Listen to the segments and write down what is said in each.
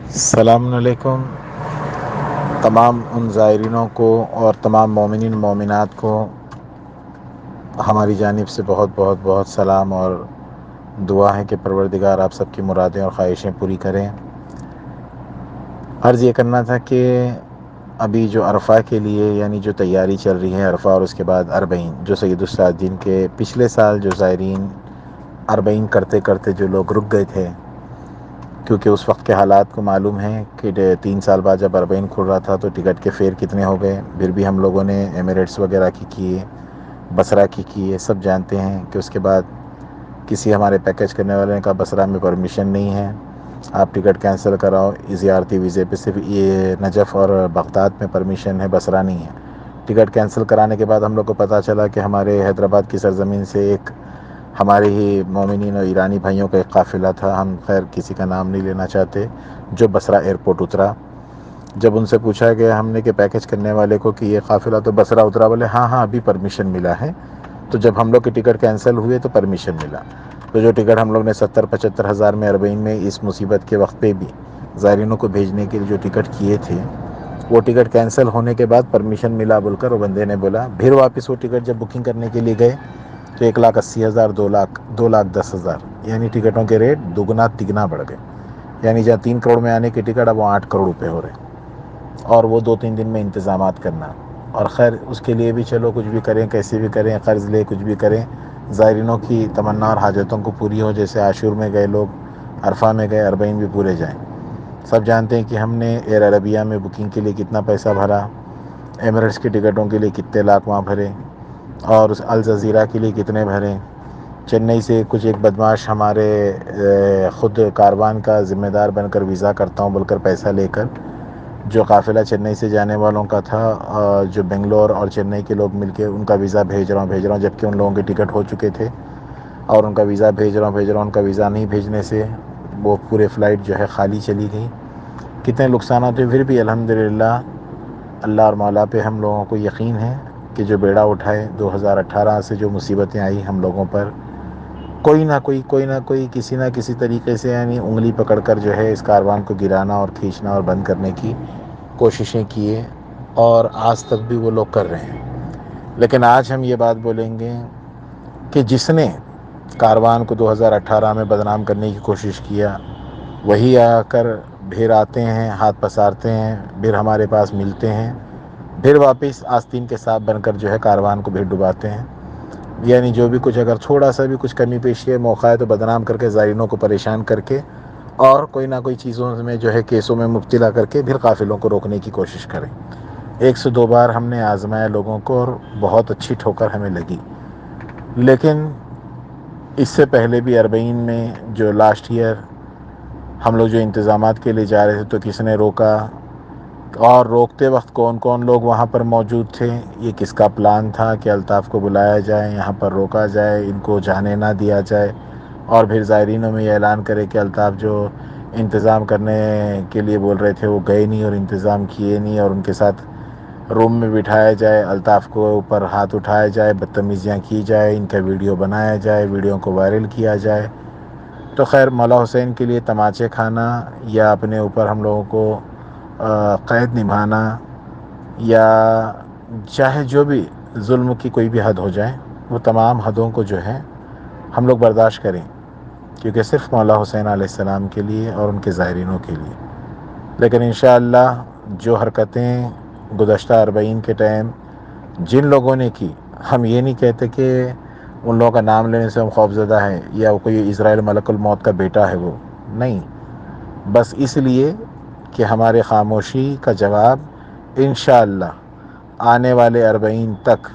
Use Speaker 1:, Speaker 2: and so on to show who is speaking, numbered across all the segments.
Speaker 1: السلام علیکم تمام ان زائرینوں کو اور تمام مومنین مومنات کو ہماری جانب سے بہت بہت بہت سلام اور دعا ہے کہ پروردگار آپ سب کی مرادیں اور خواہشیں پوری کریں۔ عرض یہ کرنا تھا کہ ابھی جو عرفہ کے لیے یعنی جو تیاری چل رہی ہے عرفہ اور اس کے بعد اربعین جو سید الصادقین کے پچھلے سال جو زائرین اربعین کرتے کرتے جو لوگ رک گئے تھے، کیونکہ اس وقت کے حالات کو معلوم ہے کہ 3 سال بعد جب اربعین کھل رہا تھا تو ٹکٹ کے فیئر کتنے ہو گئے۔ پھر بھی ہم لوگوں نے ایمریٹس وغیرہ کی کیے، بصرہ کی کیے، سب جانتے ہیں کہ اس کے بعد کسی ہمارے پیکیج کرنے والے نے کہا بصرہ میں پرمیشن نہیں ہے، آپ ٹکٹ کینسل کراؤ، زیارتی ویزے پہ صرف یہ نجف اور بغداد میں پرمیشن ہے، بصرہ نہیں ہے۔ ٹکٹ کینسل کرانے کے بعد ہم لوگ کو پتہ چلا کہ ہمارے حیدرآباد کی سرزمین سے ایک ہمارے ہی مومنین اور ایرانی بھائیوں کا ایک قافلہ تھا، ہم خیر کسی کا نام نہیں لینا چاہتے، جو بصرہ ایئرپورٹ اترا۔ جب ان سے پوچھا گیا ہم نے کہ پیکیج کرنے والے کو کہ یہ قافلہ تو بصرہ اترا، بولے ہاں ہاں ابھی پرمیشن ملا ہے۔ تو جب ہم لوگ کے ٹکٹ کینسل ہوئے تو پرمیشن ملا، تو جو ٹکٹ ہم لوگ نے 70-75 ہزار میں اربعین میں اس مصیبت کے وقت پہ بھی زائرینوں کو بھیجنے کے لیے جو ٹکٹ کیے تھے، وہ ٹکٹ کینسل ہونے کے بعد پرمیشن ملا بول کر وہ بندے نے بولا، پھر واپس وہ ٹکٹ جب بکنگ کرنے کے لیے گئے تو 1,80,000 2,10,000 یعنی ٹکٹوں کے ریٹ دگنا تگنا بڑھ گئے، یعنی جہاں 3 کروڑ میں آنے کی ٹکٹ اب وہ 8 کروڑ روپے ہو رہے، اور وہ 2-3 دن میں انتظامات کرنا۔ اور خیر اس کے لیے بھی چلو کچھ بھی کریں، کیسے بھی کریں، قرض لے کچھ بھی کریں، زائرینوں کی تمنا اور حاجتوں کو پوری ہو۔ جیسے عاشور میں گئے لوگ، عرفہ میں گئے، اربعین بھی پورے جائیں۔ سب جانتے ہیں کہ ہم نے ایئر عربیہ میں بکنگ کے لیے کتنا پیسہ بھرا، ایمریٹس کی ٹکٹوں کے لیے کتنے لاکھ وہاں بھرے، اور اس الجزیرہ کے لیے کتنے بھرے۔ چنئی سے کچھ ایک بدماش ہمارے خود کاروان کا ذمہ دار بن کر ویزا کرتا ہوں بول کر پیسہ لے کر، جو قافلہ چنئی سے جانے والوں کا تھا، جو بنگلور اور چنئی کے لوگ مل کے ان کا ویزا بھیج رہا ہوں جبکہ ان لوگوں کے ٹکٹ ہو چکے تھے، اور ان کا ویزا بھیج رہا ہوں ان کا ویزا نہیں بھیجنے سے وہ پورے فلائٹ جو ہے خالی چلی گئی۔ کتنے نقصانات ہوئے، پھر بھی الحمدللہ اللہ اور مولا پہ ہم لوگوں کو یقین ہے کہ جو بیڑا اٹھائے 2018 سے جو مصیبتیں آئی ہم لوگوں پر، کوئی نہ کوئی کسی نہ کسی طریقے سے یعنی انگلی پکڑ کر جو ہے اس کاروان کو گرانا اور کھینچنا اور بند کرنے کی کوششیں کیے، اور آج تک بھی وہ لوگ کر رہے ہیں۔ لیکن آج ہم یہ بات بولیں گے کہ جس نے کاروان کو 2018 میں بدنام کرنے کی کوشش کیا، وہی آ کر پھر آتے ہیں، ہاتھ پسارتے ہیں، پھر ہمارے پاس ملتے ہیں، پھر واپس آستین کے ساتھ بن کر جو ہے کاروان کو پھر ڈباتے ہیں۔ یعنی جو بھی کچھ اگر تھوڑا سا بھی کچھ کمی پیشی ہے، موقع ہے تو بدنام کر کے زائرینوں کو پریشان کر کے اور کوئی نہ کوئی چیزوں میں جو ہے کیسوں میں مبتلا کر کے پھر قافلوں کو روکنے کی کوشش کریں۔ 102 بار ہم نے آزمایا لوگوں کو اور بہت اچھی ٹھوکر ہمیں لگی، لیکن اس سے پہلے بھی اربعین میں جو لاسٹ ایئر ہم لوگ جو انتظامات کے لیے جا رہے تھے تو کس نے روکا، اور روکتے وقت کون کون لوگ وہاں پر موجود تھے، یہ کس کا پلان تھا کہ الطاف کو بلایا جائے، یہاں پر روکا جائے، ان کو جانے نہ دیا جائے، اور پھر زائرینوں میں یہ اعلان کرے کہ الطاف جو انتظام کرنے کے لیے بول رہے تھے وہ گئے نہیں اور انتظام کیے نہیں، اور ان کے ساتھ روم میں بٹھایا جائے، الطاف کو اوپر ہاتھ اٹھایا جائے، بدتمیزیاں کی جائے، ان کا ویڈیو بنایا جائے، ویڈیو کو وائرل کیا جائے۔ تو خیر مولا حسین کے لیے تماچے کھانا یا اپنے اوپر ہم لوگوں کو قید نبھانا یا چاہے جو بھی ظلم کی کوئی بھی حد ہو جائے، وہ تمام حدوں کو جو ہے ہم لوگ برداشت کریں، کیونکہ صرف مولا حسین علیہ السلام کے لیے اور ان کے زائرینوں کے لیے۔ لیکن انشاءاللہ جو حرکتیں گزشتہ اربعین کے ٹائم جن لوگوں نے کی، ہم یہ نہیں کہتے کہ ان لوگوں کا نام لینے سے ہم خوفزدہ ہیں یا کوئی اسرائیل ملک الموت کا بیٹا ہے، وہ نہیں، بس اس لیے کہ ہمارے خاموشی کا جواب انشاءاللہ آنے والے اربعین تک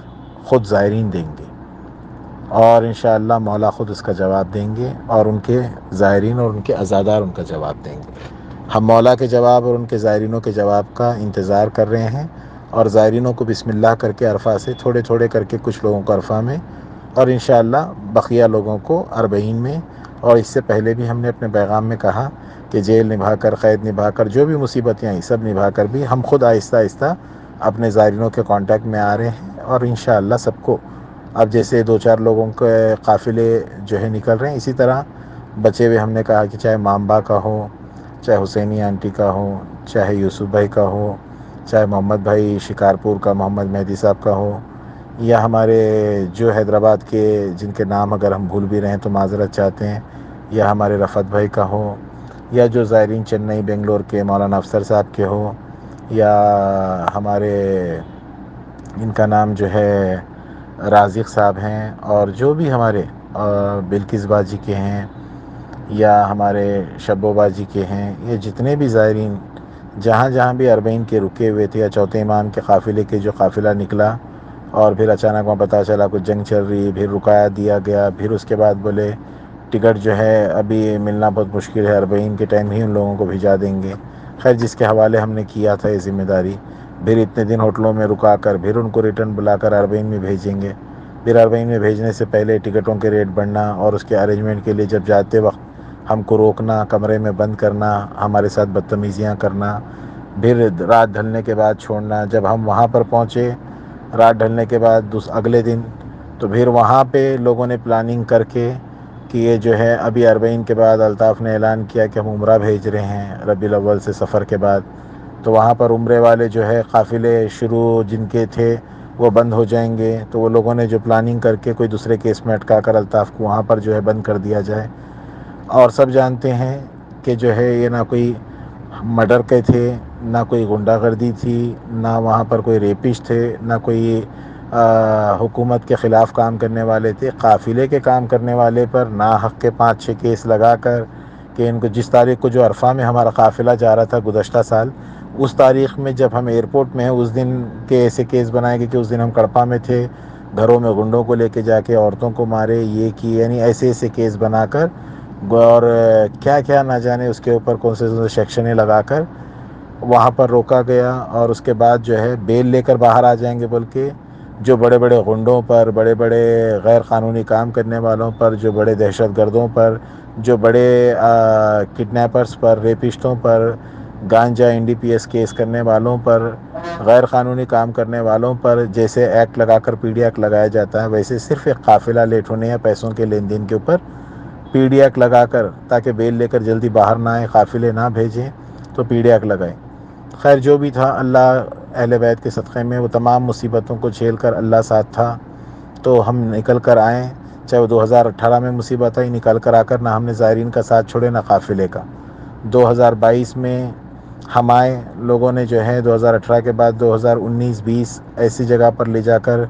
Speaker 1: خود زائرین دیں گے، اور انشاءاللہ مولا خود اس کا جواب دیں گے، اور ان کے زائرین اور ان کے عزادار ان کا جواب دیں گے۔ ہم مولا کے جواب اور ان کے زائرینوں کے جواب کا انتظار کر رہے ہیں، اور زائرینوں کو بسم اللہ کر کے عرفہ سے تھوڑے تھوڑے کر کے کچھ لوگوں کو عرفہ میں، اور انشاءاللہ بقیہ لوگوں کو اربعین میں۔ اور اس سے پہلے بھی ہم نے اپنے پیغام میں کہا کہ جیل نبھا کر، قید نبھا کر، جو بھی مصیبتیں آئیں سب نبھا کر بھی ہم خود آہستہ آہستہ اپنے زائرینوں کے کانٹیکٹ میں آ رہے ہیں، اور انشاءاللہ سب کو اب جیسے 2-4 لوگوں کے قافلے جو ہے نکل رہے ہیں، اسی طرح بچے ہوئے ہم نے کہا کہ چاہے مامبا کا ہو چاہے حسینی آنٹی کا ہو، چاہے یوسف بھائی کا ہو، چاہے محمد بھائی شکارپور کا محمد مہدی صاحب کا ہو، یا ہمارے جو حیدرآباد کے جن کے نام اگر ہم بھول بھی رہے ہیں تو معذرت چاہتے ہیں، یا ہمارے رفعت بھائی کا ہو، یا جو زائرین چنئی بنگلور کے مولانا افسر صاحب کے ہو، یا ہمارے ان کا نام جو ہے رازق صاحب ہیں، اور جو بھی ہمارے بلکس باجی کے ہیں، یا ہمارے شبو باجی کے ہیں، یہ جتنے بھی زائرین جہاں جہاں بھی عربین کے رکے ہوئے تھے، یا چوتھے امام کے قافلے کے جو قافلہ نکلا اور پھر اچانک وہاں پتہ چلا کچھ جنگ چل رہی، پھر رکایا دیا گیا، پھر اس کے بعد بولے ٹکٹ جو ہے ابھی ملنا بہت مشکل ہے، عربین کے ٹائم ہی ان لوگوں کو بھیجا دیں گے۔ خیر جس کے حوالے ہم نے کیا تھا یہ ذمہ داری، پھر اتنے دن ہوٹلوں میں رکا کر پھر ان کو ریٹرن بلا کر عربین میں بھیجیں گے، پھر عربین میں بھیجنے سے پہلے ٹکٹوں کے ریٹ بڑھنا، اور اس کے ارینجمنٹ کے لیے جب جاتے وقت ہم کو روکنا، کمرے میں بند کرنا، ہمارے ساتھ بدتمیزیاں کرنا، پھر رات ڈھلنے کے بعد چھوڑنا۔ جب ہم وہاں پر پہنچے رات ڈھلنے کے بعد اگلے دن، تو پھر وہاں پہ لوگوں نے پلاننگ کر کے کہ یہ جو ہے ابھی عربین کے بعد الطاف نے اعلان کیا کہ ہم عمرہ بھیج رہے ہیں ربیع الاول سے سفر کے بعد، تو وہاں پر عمرے والے جو ہے قافلے شروع جن کے تھے وہ بند ہو جائیں گے، تو وہ لوگوں نے جو پلاننگ کر کے کوئی دوسرے کیس میں اٹکا کر الطاف کو وہاں پر جو ہے بند کر دیا جائے۔ اور سب جانتے ہیں کہ جو ہے یہ نہ کوئی مرڈر کے تھے، نہ کوئی غنڈہ گردی تھی، نہ وہاں پر کوئی ریپسٹ تھے، نہ کوئی حکومت کے خلاف کام کرنے والے تھے، قافلے کے کام کرنے والے پر ناحق کے 5-6 کیس لگا کر کہ ان کو جس تاریخ کو جو عرفہ میں ہمارا قافلہ جا رہا تھا گزشتہ سال، اس تاریخ میں جب ہم ایئرپورٹ میں ہیں اس دن کے ایسے کیس بنائے گئے کہ اس دن ہم کڑپا میں تھے، گھروں میں گنڈوں کو لے کے جا کے عورتوں کو مارے، یہ کی، یعنی ایسے ایسے کیس بنا کر اور کیا کیا نہ جانے اس کے اوپر کون سے سیکشنیں لگا کر وہاں پر روکا گیا۔ اور اس کے بعد جو ہے بیل لے کر باہر آ جائیں گے بول کے جو بڑے بڑے غنڈوں پر، بڑے بڑے غیر قانونی کام کرنے والوں پر، جو بڑے دہشت گردوں پر، جو بڑے کڈنیپرز پر، ریپسٹوں پر، گانجا NDPS کیس کرنے والوں پر، غیر قانونی کام کرنے والوں پر جیسے ایکٹ لگا کر PD ایکٹ لگایا جاتا ہے، ویسے صرف ایک قافلہ لیٹ ہونے یا پیسوں کے لین دین کے اوپر PD ایکٹ لگا کر، تاکہ بیل لے کر جلدی باہر نہ آئے، قافلے نہ بھیجیں، تو PD ایکٹ لگائے۔ خیر جو بھی تھا، اللہ اہل بیت کے صدقے میں وہ تمام مصیبتوں کو جھیل کر اللہ ساتھ تھا، تو ہم نکل کر آئیں۔ چاہے وہ 2018 میں مصیبت آئی، نکل کر آ کر نہ ہم نے زائرین کا ساتھ چھوڑے نہ قافلے کا۔ 2022 میں ہم آئے، لوگوں نے جو ہے 2018 کے بعد 2019-20 ایسی جگہ پر لے جا کر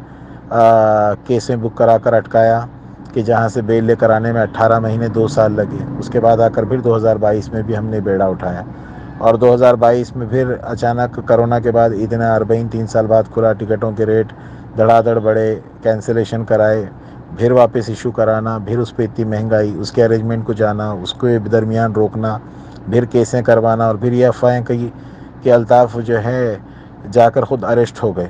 Speaker 1: کیسیں بک کرا کر اٹکایا کہ جہاں سے بیل لے کر آنے میں 18 مہینے 2 سال لگے۔ اس کے بعد آ کر پھر 2022 میں بھی ہم نے بیڑا اٹھایا، اور 2022 میں پھر اچانک کرونا کے بعد عید اربعین 3 سال بعد کھلا، ٹکٹوں کے ریٹ دھڑا دھڑ بڑھے، کینسلیشن کرائے، پھر واپس ایشو کرانا، پھر اس پہ اتنی مہنگائی، اس کے ارینجمنٹ کو جانا، اس کو درمیان روکنا، پھر کیسیں کروانا، اور پھر یہ افواہیں کہی کہ الطاف جو ہے جا کر خود اریسٹ ہو گئے۔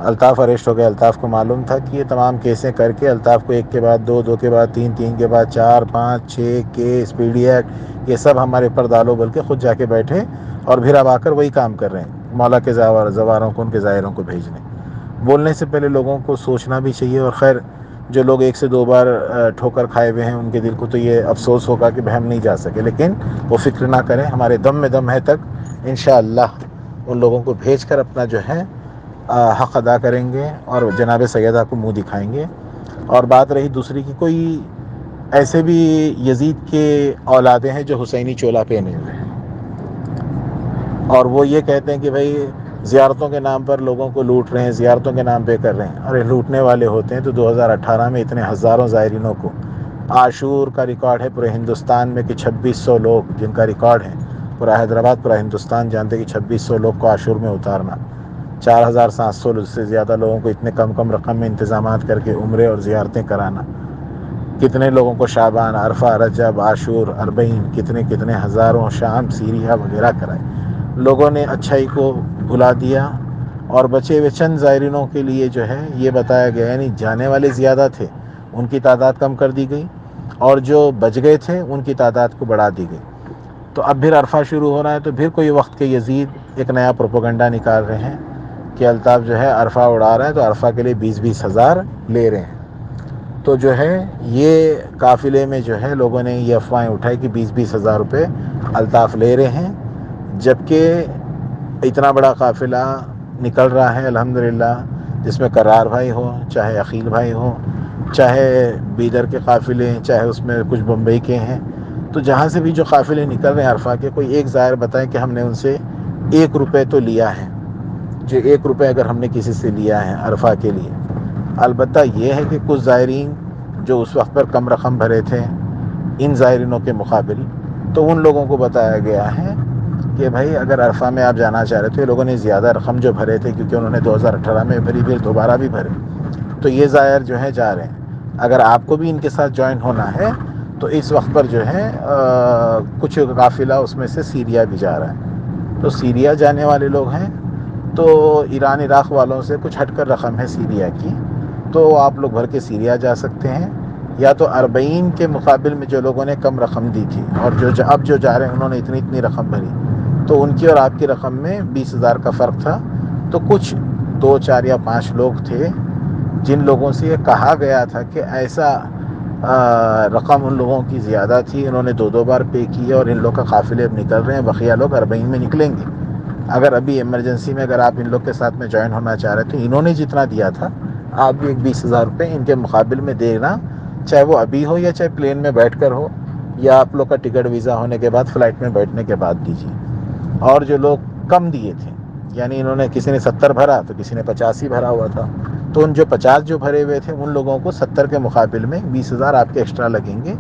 Speaker 1: الطاف اریسٹ ہو گئے۔ الطاف کو معلوم تھا کہ یہ تمام کیسیں کر کے الطاف کو ایک کے بعد دو، دو کے بعد تین، تین کے بعد چار، 5-6 کیس PD ایکٹ یہ سب ہمارے اوپر ڈالو بول کے خود جا کے بیٹھے، اور پھر اب آ کر وہی کام کر رہے ہیں، مولا کے زواروں کو، ان کے زائروں کو بھیجنے۔ بولنے سے پہلے لوگوں کو سوچنا بھی چاہیے، اور خیر جو لوگ 1 سے 2 بار ٹھوکر کھائے ہوئے ہیں ان کے دل کو تو یہ افسوس ہوگا کہ ہم نہیں جا سکے، لیکن وہ فکر نہ کریں، ہمارے دم میں دم ہے تک انشاءاللہ ان لوگوں کو بھیج کر اپنا جو ہے حق ادا کریں گے، اور جناب سیدہ کو منہ دکھائیں گے۔ اور بات رہی دوسری کی، کوئی ایسے بھی یزید کے اولادیں ہیں جو حسینی چولا پہنے ہوئے ہیں، اور وہ یہ کہتے ہیں کہ بھائی زیارتوں کے نام پر لوگوں کو لوٹ رہے ہیں، زیارتوں کے نام پہ کر رہے ہیں۔ ارے لوٹنے والے ہوتے ہیں تو 2018 میں اتنے ہزاروں زائرینوں کو، عاشور کا ریکارڈ ہے پورے ہندوستان میں کہ 2600 لوگ جن کا ریکارڈ ہے، پورا حیدرآباد پورا ہندوستان جانتے کہ 2600 لوگ کو عاشور میں اتارنا، 4700 سے زیادہ لوگوں کو اتنے کم رقم میں انتظامات کر کے عمرے اور زیارتیں کرانا، کتنے لوگوں کو شعبان، عرفہ، رجب، عاشور، اربعین، کتنے ہزاروں شام سیریہ وغیرہ کرائے۔ لوگوں نے اچھائی کو بھلا دیا، اور بچے ہوئے چند زائرینوں کے لیے جو ہے یہ بتایا گیا، یعنی جانے والے زیادہ تھے ان کی تعداد کم کر دی گئی، اور جو بچ گئے تھے ان کی تعداد کو بڑھا دی گئی۔ تو اب پھر عرفہ شروع ہو رہا ہے، تو پھر کوئی وقت کے یزید ایک نیا پروپیگنڈا نکال رہے ہیں کہ الطاف جو ہے عرفہ اڑا رہا ہے تو عرفہ کے لیے 20-20 ہزار لے رہے ہیں۔ تو جو ہے یہ قافلے میں جو ہے لوگوں نے یہ افواہیں اٹھائی کہ 20-20 ہزار روپے الطاف لے رہے ہیں، جبکہ اتنا بڑا قافلہ نکل رہا ہے الحمدللہ، جس میں کرار بھائی ہوں، چاہے عقیل بھائی ہوں، چاہے بیدر کے قافلے، چاہے اس میں کچھ بمبئی کے ہیں، تو جہاں سے بھی جو قافلے نکل رہے ہیں عرفہ کے، کوئی ایک زائر بتائیں کہ ہم نے ان سے 1 روپے تو لیا ہے، جو 1 روپے اگر ہم نے کسی سے لیا ہے عرفہ کے لیے۔ البتہ یہ ہے کہ کچھ زائرین جو اس وقت پر کم رقم بھرے تھے ان زائرینوں کے مقابل، تو ان لوگوں کو بتایا گیا ہے کہ بھائی اگر عرفہ میں آپ جانا چاہ رہے تھے، لوگوں نے زیادہ رقم جو بھرے تھے کیونکہ انہوں نے 2018 میں بھری، پھر دوبارہ بھی بھرے، تو یہ زائر جو ہے جا رہے ہیں۔ اگر آپ کو بھی ان کے ساتھ جوائن ہونا ہے تو اس وقت پر جو ہے کچھ قافلہ اس میں سے سیریا بھی جا رہا ہے، تو سیریا جانے والے لوگ ہیں تو ایران عراق والوں سے کچھ ہٹ کر رقم ہے سیریا کی، تو آپ لوگ بھر کے سیریا جا سکتے ہیں، یا تو 40 کے مقابل میں جو لوگوں نے کم رقم دی تھی اور جو اب جو جا رہے ہیں انہوں نے اتنی رقم بھری، تو ان کی اور آپ کی رقم میں 20,000 کا فرق تھا، تو کچھ 2 4 یا 5 لوگ تھے جن لوگوں سے یہ کہا گیا تھا کہ ایسا رقم ان لوگوں کی زیادہ تھی، انہوں نے 2 بار پے کی اور ان لوگ کا قافلے اب نکل رہے ہیں، بقیہ لوگ 40 میں نکلیں گے، اگر ابھی ایمرجنسی میں اگر آپ ان لوگ کے ساتھ میں جوائن ہونا چاہ رہے تھے، انہوں نے جتنا دیا تھا آپ بھی ایک 20,000 روپے ان کے مقابل میں دینا، چاہے وہ ابھی ہو یا چاہے پلین میں بیٹھ کر ہو، یا آپ لوگ کا ٹکٹ ویزا ہونے کے بعد فلائٹ میں بیٹھنے کے بعد دیجیے۔ اور جو لوگ کم دیے تھے، یعنی انہوں نے کسی نے 70 بھرا تو کسی نے 85 بھرا ہوا تھا، تو ان جو 50 جو بھرے ہوئے تھے ان لوگوں کو 70 کے مقابل میں 20,000 آپ کے ایکسٹرا لگیں گے،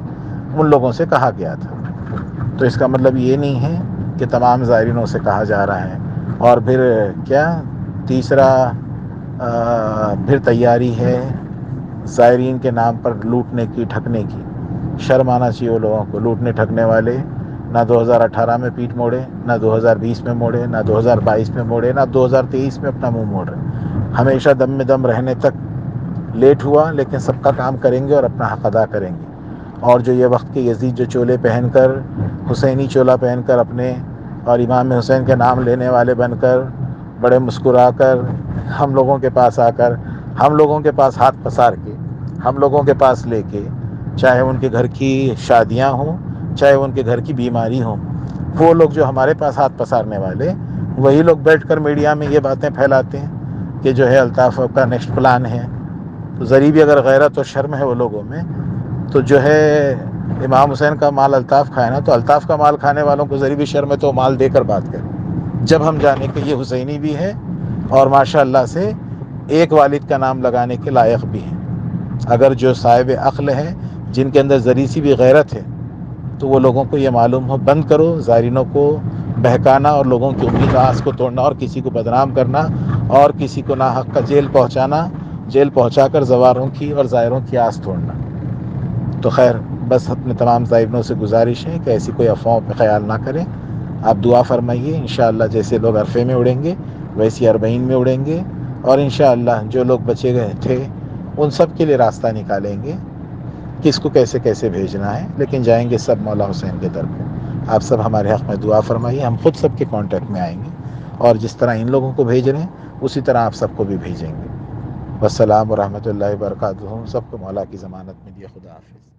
Speaker 1: ان لوگوں سے کہا گیا تھا۔ تو اس کا مطلب یہ نہیں ہے کہ تمام زائرینوں سے کہا جا رہا ہے۔ اور پھر کیا تیسرا پھر تیاری ہے زائرین کے نام پر لوٹنے کی، ٹھگنے کی۔ شرم آنا چاہیے وہ لوگوں کو، لوٹنے ٹھگنے والے نہ 2018 میں پیٹ موڑے، نہ 2020 میں موڑے، نہ 2022 میں موڑے، نہ 2023 میں اپنا منہ موڑ رہے، ہمیشہ دم میں دم رہنے تک لیٹ ہوا لیکن سب کا کام کریں گے اور اپنا حق ادا کریں گے۔ اور جو یہ وقت کے یزید جو چولے پہن کر، حسینی چولہ پہن کر اپنے اور امام حسین کے نام لینے والے بن کر، بڑے مسکرا کر ہم لوگوں کے پاس آ کر، ہم لوگوں کے پاس ہاتھ پسار کے، ہم لوگوں کے پاس لے کے، چاہے ان کے گھر کی شادیاں ہوں، چاہے ان کے گھر کی بیماری ہوں، وہ لوگ جو ہمارے پاس ہاتھ پسارنے والے، وہی لوگ بیٹھ کر میڈیا میں یہ باتیں پھیلاتے ہیں کہ جو ہے الطاف کا نیکسٹ پلان ہے۔ تو ذری بھی اگر غیرت و شرم ہے وہ لوگوں میں، تو جو ہے امام حسین کا مال الطاف کھائے نا، تو الطاف کا مال کھانے والوں کو ذری بھی شرم ہے تو مال دے کر بات کریں، جب ہم جانے کہ یہ حسینی بھی ہے اور ماشاء اللہ سے ایک والد کا نام لگانے کے لائق بھی ہیں۔ اگر جو صاحب عقل ہیں، جن کے اندر ذری سی بھی غیرت ہے، تو وہ لوگوں کو یہ معلوم ہو، بند کرو زائرینوں کو بہکانا اور لوگوں کی امید و آس کو توڑنا اور کسی کو بدنام کرنا اور کسی کو ناحق کا جیل پہنچانا، جیل پہنچا کر زواروں کی اور زائروں کی آس توڑنا۔ تو خیر، بس اپنے تمام زائرینوں سے گزارش ہے کہ ایسی کوئی افواہوں پہ خیال نہ کریں، آپ دعا فرمائیے، انشاءاللہ جیسے لوگ عرفے میں اڑیں گے ویسی 40 میں اڑیں گے، اور انشاءاللہ جو لوگ بچے گئے تھے ان سب کے لیے راستہ نکالیں گے، کس کو کیسے کیسے بھیجنا ہے، لیکن جائیں گے سب مولا حسین کے در پہ۔ آپ سب ہمارے حق میں دعا فرمائیے، ہم خود سب کے کانٹیکٹ میں آئیں گے، اور جس طرح ان لوگوں کو بھیج رہے ہیں اسی طرح آپ سب کو بھی بھیجیں گے۔ والسلام ورحمۃ اللہ وبرکاتہ، سب کو مولا کی ضمانت میں دیے، خدا حافظ۔